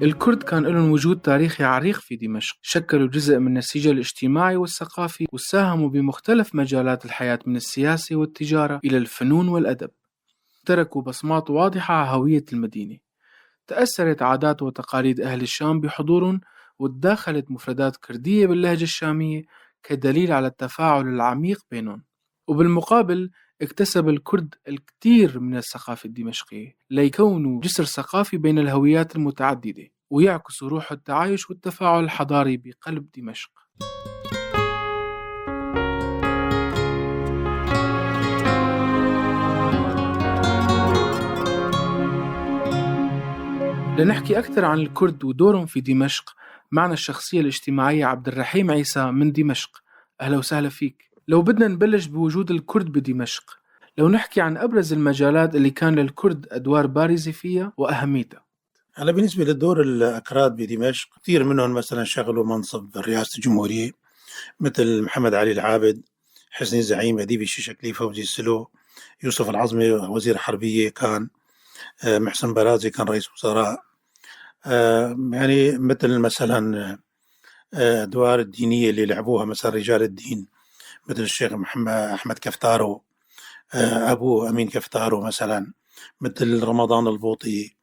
الكرد كان لهم وجود تاريخي عريق في دمشق، شكلوا جزء من النسيج الاجتماعي والثقافي وساهموا بمختلف مجالات الحياة من السياسة والتجارة إلى الفنون والأدب. تركوا بصمات واضحة على هوية المدينة. تأثرت عادات وتقاليد أهل الشام بحضورهم، وتداخلت مفردات كردية باللهجة الشامية كدليل على التفاعل العميق بينهم. وبالمقابل اكتسب الكرد الكثير من الثقافة الدمشقية ليكونوا جسر ثقافي بين الهويات المتعددة، ويعكسوا روح التعايش والتفاعل الحضاري بقلب دمشق. لنحكي أكثر عن الكرد ودورهم في دمشق، معنا الشخصية الاجتماعية عبد الرحيم عيسى من دمشق. أهلا وسهلا فيك. لو بدنا نبلش بوجود الكرد بدمشق، لو نحكي عن أبرز المجالات اللي كان للكرد أدوار بارزة فيها وأهميتها. هلا بالنسبة للدور الأكراد بدمشق، كثير منهم مثلا شغلوا منصب رئاسة الجمهورية، مثل محمد علي العابد، حسني الزعيم، أديب الشيشكلي، فوزي السلو، يوسف العظمي وزير حربية كان، محسن برازي كان رئيس وزراء. يعني مثلا أدوار الدينية اللي لعبوها مثلا رجال الدين مثل الشيخ محمد أحمد كفتارو، أبوه أمين كفتارو مثلا، مثل رمضان البوطي،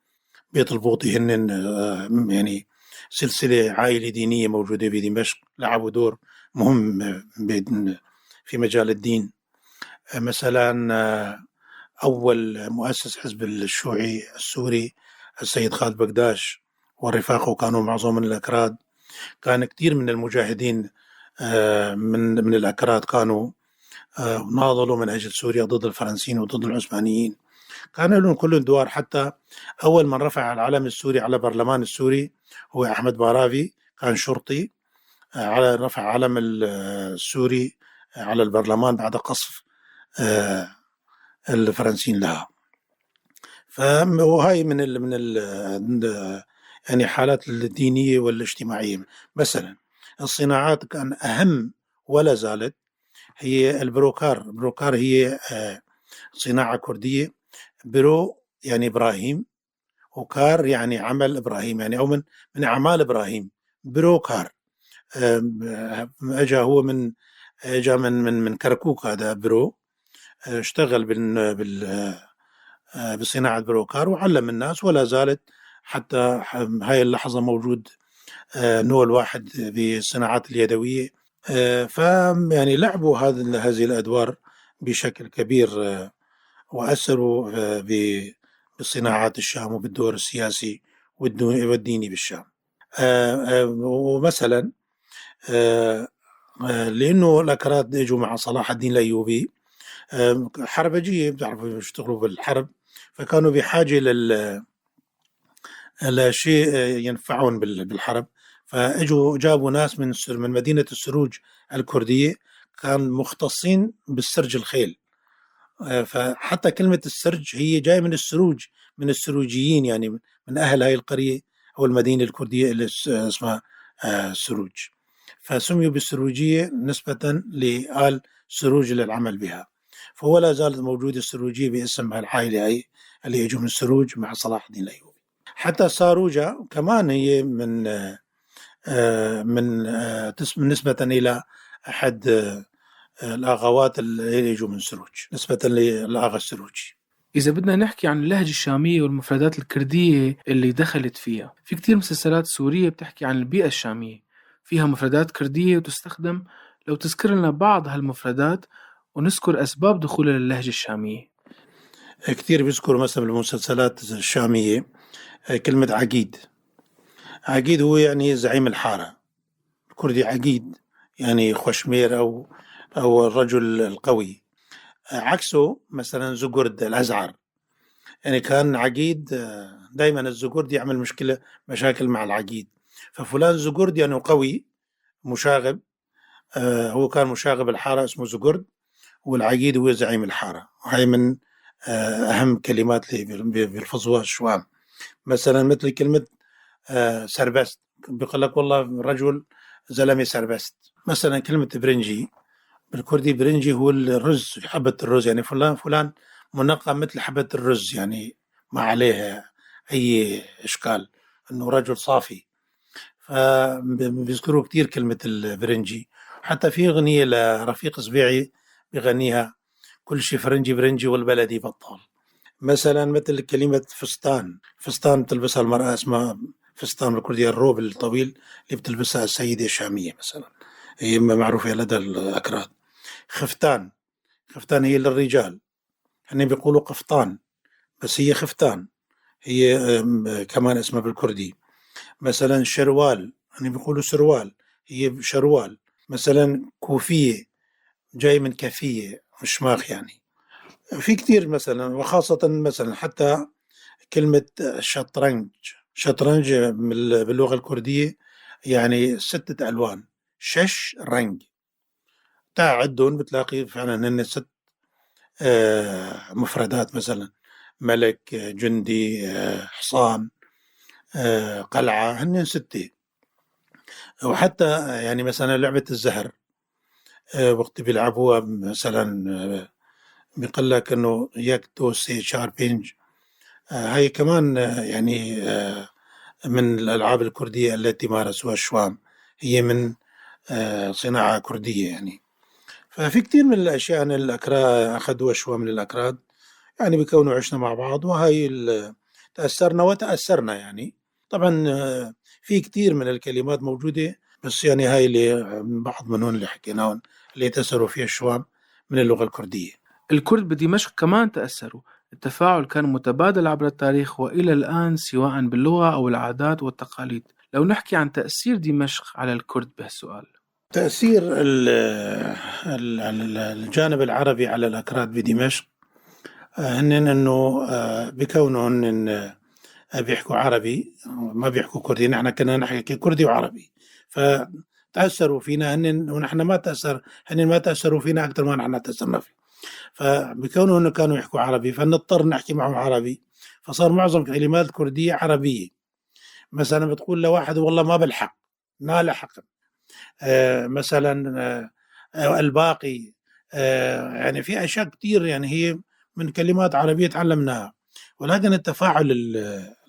بيت البوطي، هن يعني سلسلة عائلة دينية موجودة في دمشق، لعبوا دور مهم في مجال الدين. مثلا أول مؤسس حزب الشيوعي السوري السيد خالد بقداش ورفاقه كانوا معظم من الأكراد. كان كثير من المجاهدين من الأكراد كانوا ناضلوا من أجل سوريا ضد الفرنسيين وضد العثمانيين. كان لهم كل الدوار، حتى أول من رفع العلم السوري على البرلمان السوري هو أحمد بارافي، كان شرطي على رفع علم السوري على البرلمان بعد قصف الفرنسيين لها. وهي من يعني حالات الدينية والاجتماعية. مثلا الصناعات كان أهم ولا زالت هي البروكار هي صناعة كردية. برو يعني إبراهيم، وكار يعني عمل إبراهيم، يعني أو من أعمال إبراهيم. بروكار أجا هو من أجا من كركوك. هذا برو اشتغل بصناعة بروكار وعلم الناس، ولا زالت حتى هاي اللحظة موجود نوع الواحد بالصناعات اليدوية. فيعني لعبوا هذه الأدوار بشكل كبير، وأثروا بصناعات الشام وبالدور السياسي والديني بالشام. ومثلا لأنه الأكراد اجوا مع صلاح الدين الأيوبي، حربجية، بتعرفوا يشتغلوا بالحرب، فكانوا بحاجة لشيء ينفعون بالحرب. فاجوا جابوا ناس من مدينة السروج الكردية، كان مختصين بالسرج الخيل. فحتى كلمة السرج هي جاية من السروج، من السروجيين، يعني من أهل هاي القرية أو المدينة الكردية اللي اسمها سروج، فسميوا بالسروجية نسبة لآل سروج للعمل بها. فهو لا زالت موجودة السروجية باسم العائلة هي اللي يجوا من السروج مع صلاح الدين الأيوبي. حتى ساروجا كمان هي من نسبة إلى أحد الآغاوات اللي يجوا من سروج، نسبة للآغا السروجي. إذا بدنا نحكي عن اللهجة الشامية والمفردات الكردية اللي دخلت فيها، في كتير مسلسلات سورية بتحكي عن البيئة الشامية، فيها مفردات كردية وتستخدم. لو تذكر لنا بعض هالمفردات ونذكر أسباب دخولها للهجة الشامية. كثير بيذكروا مثلا بالمسلسلات الشامية كلمة عقيد. عقيد هو يعني زعيم الحارة الكردي، عقيد يعني خشمير أو الرجل القوي. عكسه مثلا زقرد الأزعر، يعني كان عقيد دايما الزقرد يعمل مشاكل مع العقيد، ففلان زقرد يعني قوي مشاغب. هو كان مشاغب الحارة اسمه زقرد، والعقيد هو زعيم الحارة. وهي من أهم كلمات اللي بيلفظوها الشوام. مثلا مثل كلمة سربست، بيقول لك والله رجل زلمة سربست. مثلا كلمة برنجي بالكردي، برنجي هو الرز، حبة الرز، يعني فلان منقى مثل حبة الرز، يعني ما عليها أي إشكال. إنه رجل صافي. فبيذكروا كتير كلمة الفرنجي. حتى في أغنية لرفيق سبيعي بغنيها: كل شي فرنجي فرنجي والبلدي بطال. مثلا مثل كلمة فستان بتلبسها المرأة اسمها فستان بالكردية، الروب الطويل اللي بتلبسها السيدة الشامية مثلا، هي معروفة لدى الأكراد. خفتان هي للرجال، هن بيقولوا قفطان بس هي خفتان، هي كمان اسمها بالكردي. مثلا شروال، هن بيقولوا سروال، هي شروال. مثلا كوفية جاي من كفية مشماخ يعني. في كتير مثلا، وخاصة مثلا حتى كلمة شطرنج باللغة الكردية يعني 6 ألوان، 6 رنج. عدهم بتلاقي فعلا هن 6 مفردات، مثلا ملك، جندي، حصان، قلعة، هن 6. وحتى يعني مثلا لعبة الزهر وقت بيلعبوها مثلا بيقول لك انه ياك توسي شاربينج، هاي كمان يعني من الألعاب الكردية التي مارسوها الشوام، هي من صناعة كردية يعني. ففي كتير من الأشياء أن الأكراد أخذوها شوام من الأكراد، يعني بكونوا عشنا مع بعض، وهاي تأثرنا وتأثرنا يعني. طبعا في كتير من الكلمات موجودة، بس يعني هاي اللي بعض منهم اللي حكيناهم اللي تأثروا فيها الشوام من اللغة الكردية. الكرد بدمشق كمان تأثروا. التفاعل كان متبادل عبر التاريخ وإلى الآن، سواء باللغة أو العادات والتقاليد. لو نحكي عن تأثير دمشق على الكرد بهالسؤال. تأثير الجانب العربي على الأكراد بدمشق هن أنه بكونهم بيحكوا عربي ما بيحكوا كردي، نحن كنا نحكي كردي وعربي، فتأثروا فينا هن، ونحن ما تأثر، هن ما تأثروا فينا أكثر ما نحن تأثرنا فيه. فبكونه كانوا يحكوا عربي فنضطر نحكي معهم عربي، فصار معظم كلمات الكردية عربية. مثلا بتقول لواحد والله ما بلحق، ما لحق. مثلا الباقي، يعني في أشياء كتير يعني هي من كلمات عربية تعلمناها. ولكن التفاعل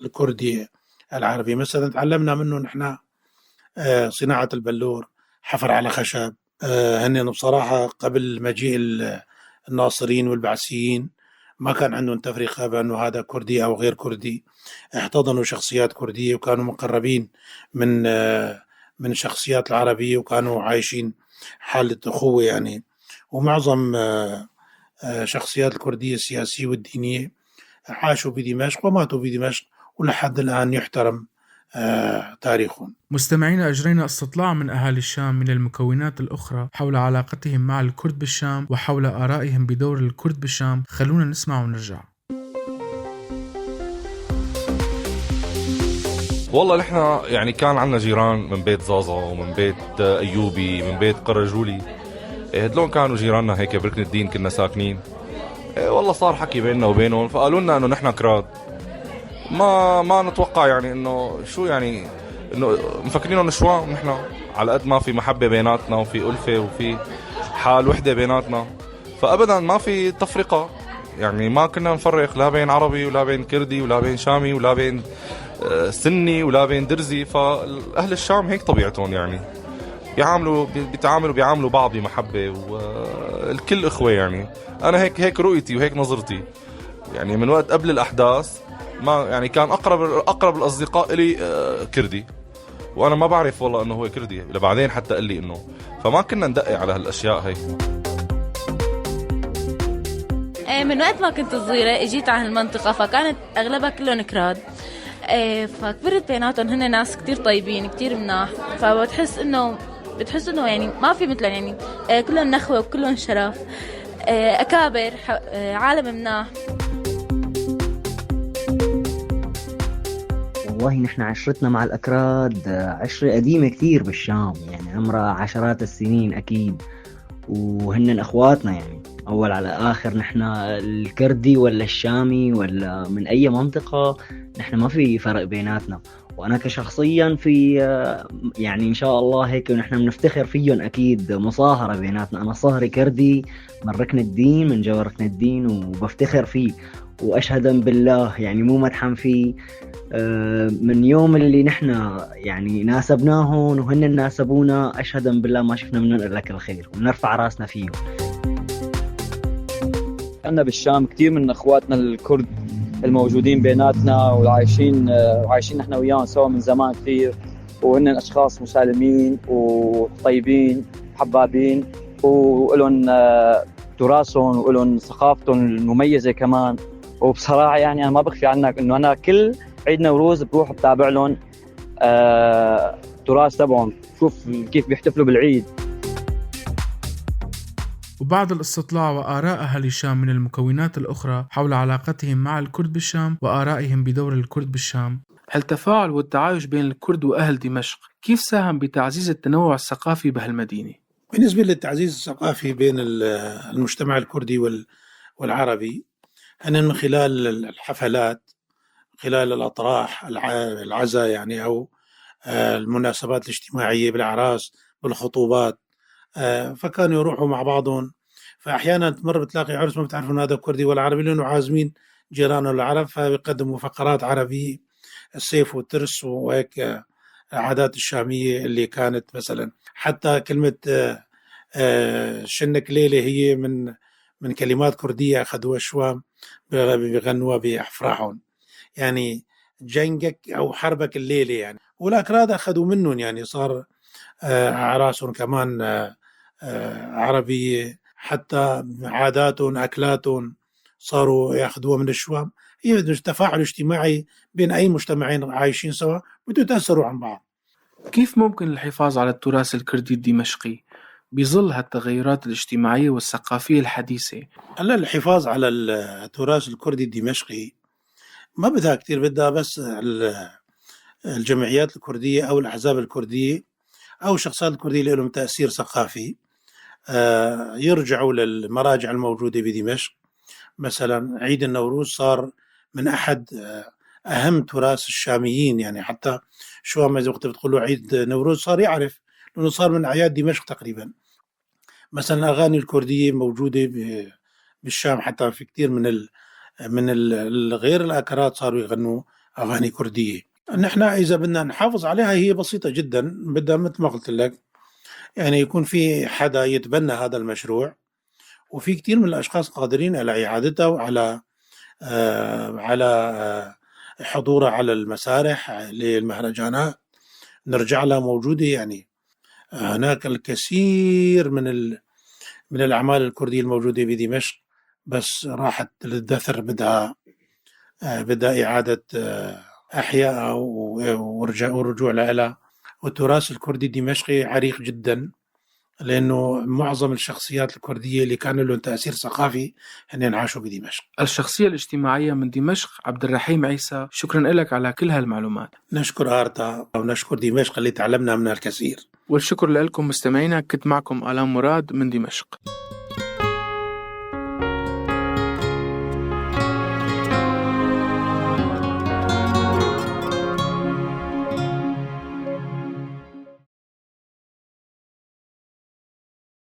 الكردي العربي مثلا تعلمنا منه نحن صناعة البلور، حفر على خشب. هن بصراحة قبل مجيء الناصريين والبعثيين ما كان عندهم تفرقة بأنه هذا كردي أو غير كردي، احتضنوا شخصيات كردية وكانوا مقربين من الشخصيات العربية، وكانوا عايشين حالة أخوة يعني. ومعظم شخصيات الكردية السياسية والدينية عاشوا بدمشق وماتوا بدمشق، ولحد الآن يحترم تاريخهم. مستمعينا، أجرينا استطلاع من أهالي الشام من المكونات الأخرى حول علاقتهم مع الكرد بالشام وحول آرائهم بدور الكرد بالشام. خلونا نسمع ونرجع. والله نحن يعني كان عنا جيران من بيت زازا ومن بيت أيوبي من بيت قرجولي، هدلون كانوا جيراننا هيك بركن الدين كنا ساكنين. والله صار حكي بيننا وبينهم، فقالوا لنا انه نحن كراد. ما نتوقع يعني انه شو يعني، انه مفكرين شوام نحن، على قد ما في محبة بيناتنا وفي ألفة وفي حال وحدة بيناتنا، فأبدا ما في تفرقة يعني. ما كنا نفرق لا بين عربي ولا بين كردي ولا بين شامي ولا بين سني ولا بين درزي. فأهل الشام هيك طبيعتهم يعني، بيعاملوا بعض بمحبة، والكل إخوة يعني. أنا هيك رؤيتي وهيك نظرتي يعني. من وقت قبل الأحداث ما يعني كان أقرب الأصدقاء إلي كردي، وأنا ما بعرف والله إنه هو كردي لبعدين حتى قال لي إنه، فما كنا ندقي على هالأشياء هاي. من وقت ما كنت صغيرة اجيت على هالمنطقة، فكانت أغلبها كلهم كراد. فكبرت بيناتهم، هن ناس كتير طيبين كتير مناح، فبتحس إنه يعني ما في مثلهم يعني. كلهم نخوة وكلهم شرف، أكابر، عالم مناح. والله نحن عشرتنا مع الأكراد عشرة قديمة كتير بالشام، يعني عمرها عشرات السنين أكيد، وهن أخواتنا يعني أول على آخر. نحن الكردي ولا الشامي ولا من أي منطقة، نحن ما في فرق بيناتنا. وأنا كشخصيا في يعني إن شاء الله هيك ونحن بنفتخر فيهم أكيد مصاهرة بيناتنا. أنا صهري كردي من ركن الدين، من جو ركن الدين، وبفتخر فيه. وأشهدا بالله يعني مو مدحن فيه. من يوم اللي نحن يعني ناسبناهم وهن ناسبونا، أشهدا بالله ما شفنا منهم إلا كل خير، ونرفع راسنا فيهم. عندنا بالشام كتير من اخواتنا الكرد الموجودين بيناتنا وعايشين نحن وياهم سوا من زمان كثير، وهن اشخاص مسالمين وطيبين حبابين، ولهم تراثهم ولهم ثقافتهم المميزه كمان. وبصراحه يعني انا ما بخفي عنك انه انا كل عيد نوروز بروح بتابع لهم تراث تبعهم، شوف كيف بيحتفلوا بالعيد. وبعد الاستطلاع وآراء أهل الشام من المكونات الأخرى حول علاقتهم مع الكرد بالشام وآرائهم بدور الكرد بالشام، التفاعل والتعايش بين الكرد وأهل دمشق كيف ساهم بتعزيز التنوع الثقافي بهالمدينة؟ بالنسبة للتعزيز الثقافي بين المجتمع الكردي والعربي، أنا من خلال الحفلات، خلال الأطراح العزاء يعني، أو المناسبات الاجتماعية بالأعراس بالخطوبات، فكانوا يروحوا مع بعضهم. فأحيانا تمر بتلاقي عرس ما بتعرفون هذا كردي ولا عربي، لأنه عازمين جيرانه العرب، فبيقدموا فقرات عربية، السيف والترس وهيك العادات الشامية اللي كانت مثلا. حتى كلمة شنك ليلة هي من كلمات كردية أخذوها الشوام بيغنوها بأفراحهم، يعني جنجك أو حربك الليلة يعني. والأكراد أخذوا منهم، يعني صار أعراسهم كمان عربية، حتى عاداتهم أكلاتهم صاروا يأخذوها من الشوام. هي تفاعل اجتماعي بين أي مجتمعين عايشين سوا بتتأثروا عن بعض. كيف ممكن الحفاظ على التراث الكردي الدمشقي بظل هالتغيرات الاجتماعية والثقافية الحديثة؟ هلا الحفاظ على التراث الكردي الدمشقي ما بدها كتير، بدها بس الجمعيات الكردية أو الأحزاب الكردية أو الشخصيات الكردية اللي لهم تأثير ثقافي، يرجعوا للمراجع الموجودة بدمشق. مثلا عيد النوروز صار من أحد أهم تراث الشاميين، يعني حتى شو ما وقت بتقول له عيد نوروز صار يعرف، لأنه صار من أعياد دمشق تقريبا. مثلا الأغاني الكردية موجودة بالشام، حتى في كتير من غير الأكراد صاروا يغنوا أغاني كردية. نحن إذا بدنا نحافظ عليها هي بسيطة جدا، بدها مثل ما قلت لك يعني يكون في حدا يتبنى هذا المشروع، وفي كتير من الأشخاص قادرين على إعادتها وعلى حضورها على المسارح للمهرجانات، نرجع لها موجودة. يعني هناك الكثير من الأعمال الكردية الموجودة بدمشق، بس راحت للدثر، بدها إعادة أحياء ورجوع لها. والتراث الكردي الدمشقي عريق جدا، لأنه معظم الشخصيات الكردية اللي كان لهم تأثير ثقافي هن عاشوا بدمشق. الشخصية الاجتماعية من دمشق عبد الرحيم عيسى، شكرا لك على كل هالمعلومات. نشكر آرتا ونشكر دمشق اللي تعلمنا منها الكثير. والشكر لكم مستمعينا، كنت معكم آلام مراد من دمشق.